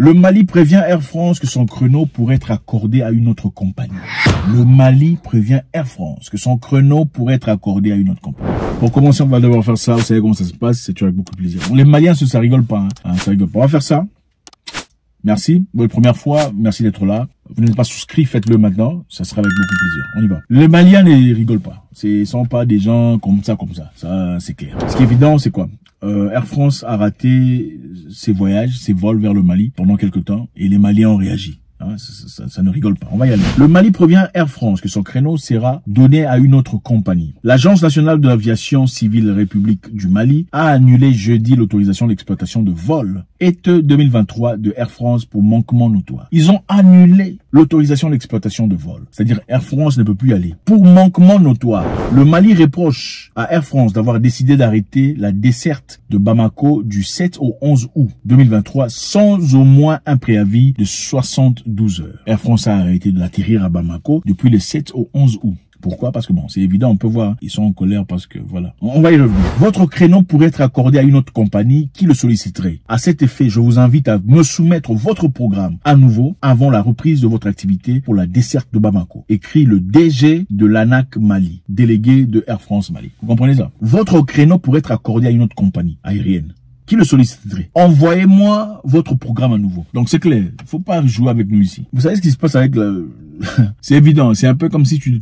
Le Mali prévient Air France que son créneau pourrait être accordé à une autre compagnie. Le Mali prévient Air France que son créneau pourrait être accordé à une autre compagnie. Pour commencer, on va devoir faire ça. Vous savez comment ça se passe, c'est avec beaucoup de plaisir. Bon, les Maliens, ça rigole pas. Ça rigole pas. On va faire ça. Merci. Votre première fois, merci d'être là. Vous n'êtes pas souscrit, faites-le maintenant. Ça sera avec beaucoup de plaisir. On y va. Les Maliens ne rigolent pas. Ce sont pas des gens comme ça. Ça, c'est clair. Ce qui est évident, c'est quoi? Air France a raté ses voyages, ses vols vers le Mali pendant quelques temps et les Maliens ont réagi. Ça ne rigole pas. On va y aller. Le Mali prévient Air France que son créneau sera donné à une autre compagnie. L'Agence nationale de l'aviation civile République du Mali a annulé jeudi l'autorisation d'exploitation de vol été 2023 de Air France pour manquement notoire. Ils ont annulé l'autorisation d'exploitation de vol. C'est-à-dire Air France ne peut plus y aller. Pour manquement notoire, le Mali reproche à Air France d'avoir décidé d'arrêter la desserte de Bamako du 7 au 11 août 2023 sans au moins un préavis de 72 heures. Air France a arrêté d'atterrir à Bamako depuis le 7 au 11 août. Pourquoi? Parce que bon, c'est évident, on peut voir, ils sont en colère parce que voilà. On va y revenir. Votre créneau pourrait être accordé à une autre compagnie qui le solliciterait. À cet effet, je vous invite à me soumettre votre programme à nouveau avant la reprise de votre activité pour la desserte de Bamako. Écrit le DG de l'ANAC Mali, délégué de Air France Mali. Vous comprenez ça? Votre créneau pourrait être accordé à une autre compagnie aérienne qui le solliciterait. Envoyez-moi votre programme à nouveau. Donc c'est clair, il faut pas jouer avec nous ici. Vous savez ce qui se passe avec le... C'est évident, c'est un peu comme si tu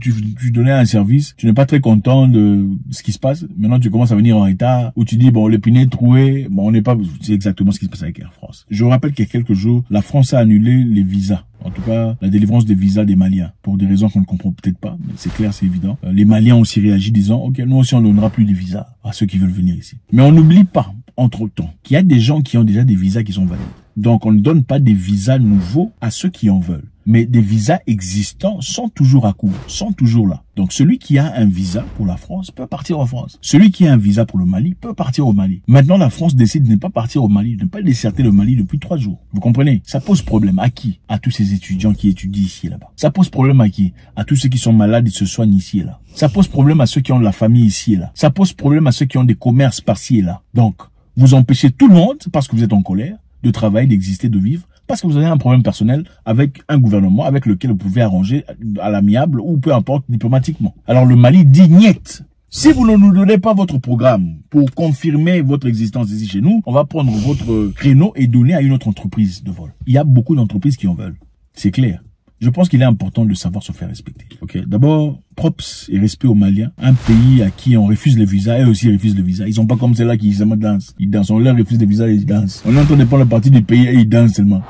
donnais un service, tu n'es pas très content de ce qui se passe, maintenant tu commences à venir en retard, où tu dis, bon, le pinet troué, bon, on n'est pas... C'est exactement ce qui se passe avec Air France. Je vous rappelle qu'il y a quelques jours, la France a annulé les visas. En tout cas, la délivrance des visas des Maliens, pour des raisons qu'on ne comprend peut-être pas, mais c'est clair, c'est évident. Les Maliens ont aussi réagi disant, ok, nous aussi on ne donnera plus de visas à ceux qui veulent venir ici. Mais on n'oublie pas, entre-temps, qu'il y a des gens qui ont déjà des visas qui sont valides. Donc on ne donne pas des visas nouveaux à ceux qui en veulent. Mais des visas existants sont toujours à court, sont toujours là. Donc celui qui a un visa pour la France peut partir en France. Celui qui a un visa pour le Mali peut partir au Mali. Maintenant la France décide de ne pas partir au Mali, de ne pas déserter le Mali depuis 3 jours. Vous comprenez? Ça pose problème à qui? À tous ces étudiants qui étudient ici et là-bas. Ça pose problème à qui? À tous ceux qui sont malades et se soignent ici et là. Ça pose problème à ceux qui ont de la famille ici et là. Ça pose problème à ceux qui ont des commerces par-ci et là. Donc vous empêchez tout le monde, parce que vous êtes en colère, de travailler, d'exister, de vivre, parce que vous avez un problème personnel avec un gouvernement avec lequel vous pouvez arranger à l'amiable ou peu importe diplomatiquement. Alors le Mali dit niet. Si vous ne nous donnez pas votre programme pour confirmer votre existence ici chez nous, on va prendre votre créneau et donner à une autre entreprise de vol. Il y a beaucoup d'entreprises qui en veulent. C'est clair. Je pense qu'il est important de savoir se faire respecter. Ok. D'abord, props et respect aux Maliens. Un pays à qui on refuse les visas, eux aussi refusent les visas. Ils sont pas comme ceux-là qui seulement dansent. Ils dansent. On leur refuse les visas et ils dansent. On est en train de prendre la partie du pays et ils dansent seulement.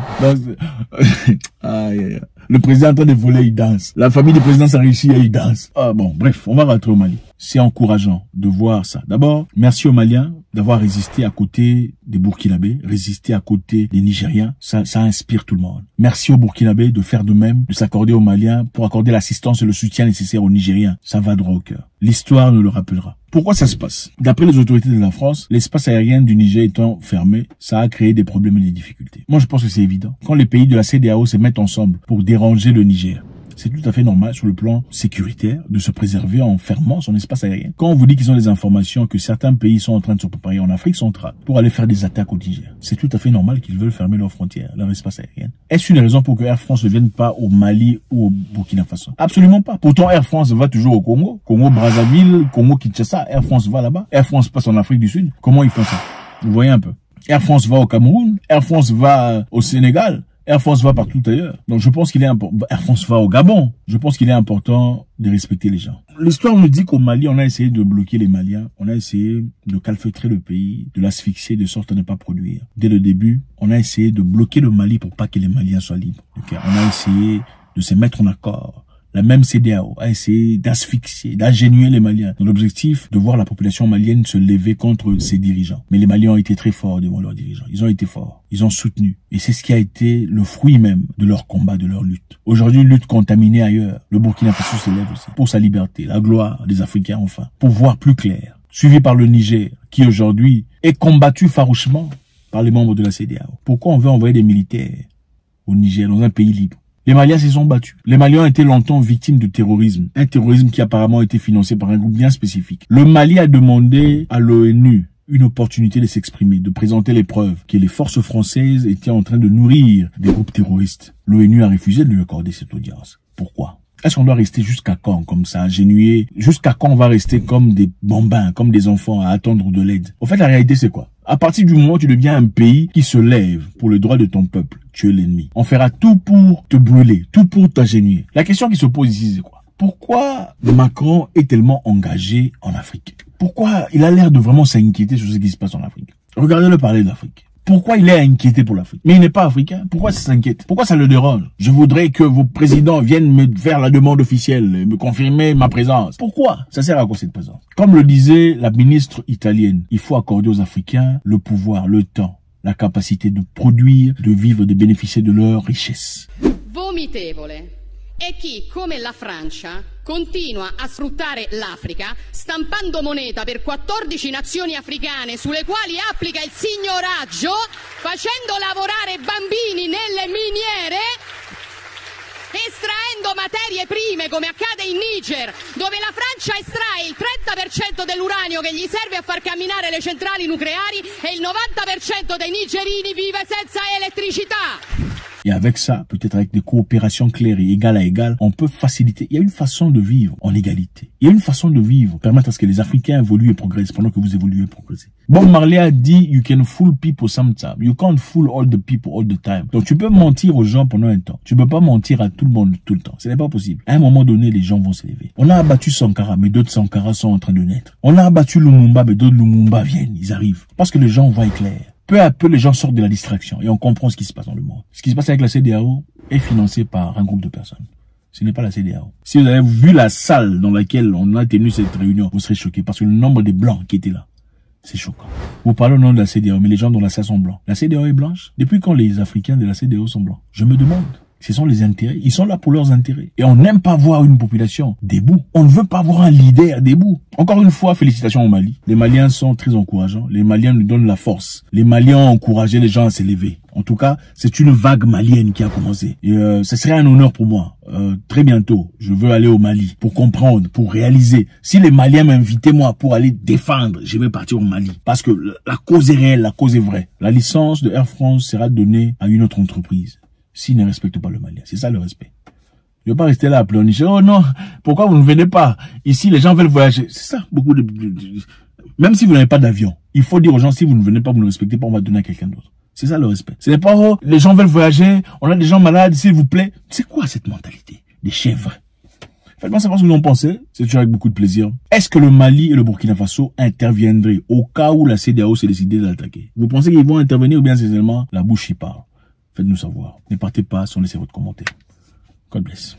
Le président est en train de voler, il danse. La famille du président s'enrichit et il danse. Ah bon, bref, on va rentrer au Mali. C'est encourageant de voir ça. D'abord, merci aux Maliens d'avoir résisté à côté des Burkinabés, résisté à côté des Nigériens. Ça inspire tout le monde. Merci aux Burkinabés de faire de même, de s'accorder aux Maliens pour accorder l'assistance et le soutien nécessaire aux Nigériens. Ça va droit au cœur. L'histoire nous le rappellera. Pourquoi ça se passe? D'après les autorités de la France, l'espace aérien du Niger étant fermé, ça a créé des problèmes et des difficultés. Moi, je pense que c'est évident. Quand les pays de la CEDEAO se mettent ensemble pour déranger le Niger, c'est tout à fait normal sur le plan sécuritaire de se préserver en fermant son espace aérien. Quand on vous dit qu'ils ont des informations que certains pays sont en train de se préparer en Afrique centrale pour aller faire des attaques au Niger, c'est tout à fait normal qu'ils veulent fermer leurs frontières, leur espace aérien. Est-ce une raison pour que Air France ne vienne pas au Mali ou au Burkina Faso? Absolument pas. Pourtant, Air France va toujours au Congo, Congo-Brazzaville, Congo-Kinshasa. Air France va là-bas. Air France passe en Afrique du Sud. Comment ils font ça? Vous voyez un peu. Air France va au Cameroun. Air France va au Sénégal. Air France va partout ailleurs. Donc je pense qu'il est important. Air France va au Gabon. Je pense qu'il est important de respecter les gens. L'histoire nous dit qu'au Mali, on a essayé de bloquer les Maliens. On a essayé de calfeutrer le pays, de l'asphyxier de sorte à ne pas produire. Dès le début, on a essayé de bloquer le Mali pour pas que les Maliens soient libres. Okay. On a essayé de se mettre en accord. La même CEDEAO a essayé d'asphyxier, d'ingénuer les Maliens dans l'objectif de voir la population malienne se lever contre ses dirigeants. Mais les Maliens ont été très forts devant leurs dirigeants. Ils ont été forts. Ils ont soutenu. Et c'est ce qui a été le fruit même de leur combat, de leur lutte. Aujourd'hui, une lutte contaminée ailleurs. Le Burkina Faso s'élève aussi pour sa liberté, la gloire des Africains enfin, pour voir plus clair. Suivi par le Niger, qui aujourd'hui est combattu farouchement par les membres de la CEDEAO. Pourquoi on veut envoyer des militaires au Niger, dans un pays libre? Les Maliens s'y sont battus. Les Maliens ont été longtemps victimes de terrorisme. Un terrorisme qui apparemment a été financé par un groupe bien spécifique. Le Mali a demandé à l'ONU une opportunité de s'exprimer, de présenter les preuves que les forces françaises étaient en train de nourrir des groupes terroristes. L'ONU a refusé de lui accorder cette audience. Pourquoi? Est-ce qu'on doit rester jusqu'à quand comme ça, ingénué? Jusqu'à quand on va rester comme des bambins, comme des enfants à attendre de l'aide? En fait, la réalité, c'est quoi? À partir du moment où tu deviens un pays qui se lève pour le droit de ton peuple, tu es l'ennemi. On fera tout pour te brûler, tout pour t'ingénuer. La question qui se pose ici, c'est quoi? Pourquoi Macron est tellement engagé en Afrique? Pourquoi il a l'air de vraiment s'inquiéter sur ce qui se passe en Afrique? Regardez-le parler de l'Afrique. Pourquoi il est inquiété pour l'Afrique? Mais il n'est pas africain. Pourquoi ça s'inquiète? Pourquoi ça le dérange? Je voudrais que vos présidents viennent me faire la demande officielle, me confirmer ma présence. Pourquoi? Ça sert à quoi cette présence? Comme le disait la ministre italienne, il faut accorder aux Africains le pouvoir, le temps, la capacité de produire, de vivre, de bénéficier de leur richesse. Vomitevole è chi, come la Francia, continua a sfruttare l'Africa stampando moneta per 14 nazioni africane sulle quali applica il signoraggio, facendo lavorare bambini nelle miniere, estraendo materie prime come accade in Niger, dove la Francia estrae il 30% dell'uranio che gli serve a far camminare le centrali nucleari e il 90% dei nigerini vive senza elettricità. Et avec ça, peut-être avec des coopérations claires et égal à égal, on peut faciliter. Il y a une façon de vivre en égalité. Il y a une façon de vivre, permettre à ce que les Africains évoluent et progressent pendant que vous évoluez et progressez. Bob Marley a dit, you can fool people sometimes. You can't fool all the people all the time. Donc tu peux mentir aux gens pendant un temps. Tu peux pas mentir à tout le monde tout le temps. Ce n'est pas possible. À un moment donné, les gens vont s'élever. On a abattu Sankara, mais d'autres Sankara sont en train de naître. On a abattu Lumumba, mais d'autres Lumumba viennent. Ils arrivent. Parce que les gens voient clair. Peu à peu, les gens sortent de la distraction et on comprend ce qui se passe dans le monde. Ce qui se passe avec la CEDEAO est financé par un groupe de personnes. Ce n'est pas la CEDEAO. Si vous avez vu la salle dans laquelle on a tenu cette réunion, vous serez choqués parce que le nombre de blancs qui étaient là, c'est choquant. Vous parlez au nom de la CEDEAO, mais les gens dans la salle sont blancs. La CEDEAO est blanche. Depuis quand les Africains de la CEDEAO sont blancs? Je me demande. Ce sont les intérêts. Ils sont là pour leurs intérêts. Et on n'aime pas voir une population debout. On ne veut pas voir un leader debout. Encore une fois, félicitations au Mali. Les Maliens sont très encourageants. Les Maliens nous donnent la force. Les Maliens ont encouragé les gens à s'élever. En tout cas, c'est une vague malienne qui a commencé. Et ce serait un honneur pour moi. Très bientôt, je veux aller au Mali pour comprendre, pour réaliser. Si les Maliens m'invitaient moi pour aller défendre, je vais partir au Mali. Parce que la cause est réelle, la cause est vraie. La licence de Air France sera donnée à une autre entreprise. S'ils ne respectent pas le Malien. C'est ça le respect. Je ne vais pas rester là à pleurnicher. Oh non, pourquoi vous ne venez pas? Ici, les gens veulent voyager. C'est ça, beaucoup de... Même si vous n'avez pas d'avion, il faut dire aux gens, si vous ne venez pas, vous ne respectez pas, on va donner à quelqu'un d'autre. C'est ça le respect. Ce n'est pas, oh, les gens veulent voyager, on a des gens malades, s'il vous plaît. C'est quoi cette mentalité? Des chèvres. Faites-moi savoir ce que vous en pensez. C'est toujours avec beaucoup de plaisir. Est-ce que le Mali et le Burkina Faso interviendraient au cas où la CEDEAO s'est décidée d'attaquer? Vous pensez qu'ils vont intervenir ou bien c'est seulement la bouche qui parle? Faites-nous savoir. Ne partez pas sans laisser votre commentaire. God bless.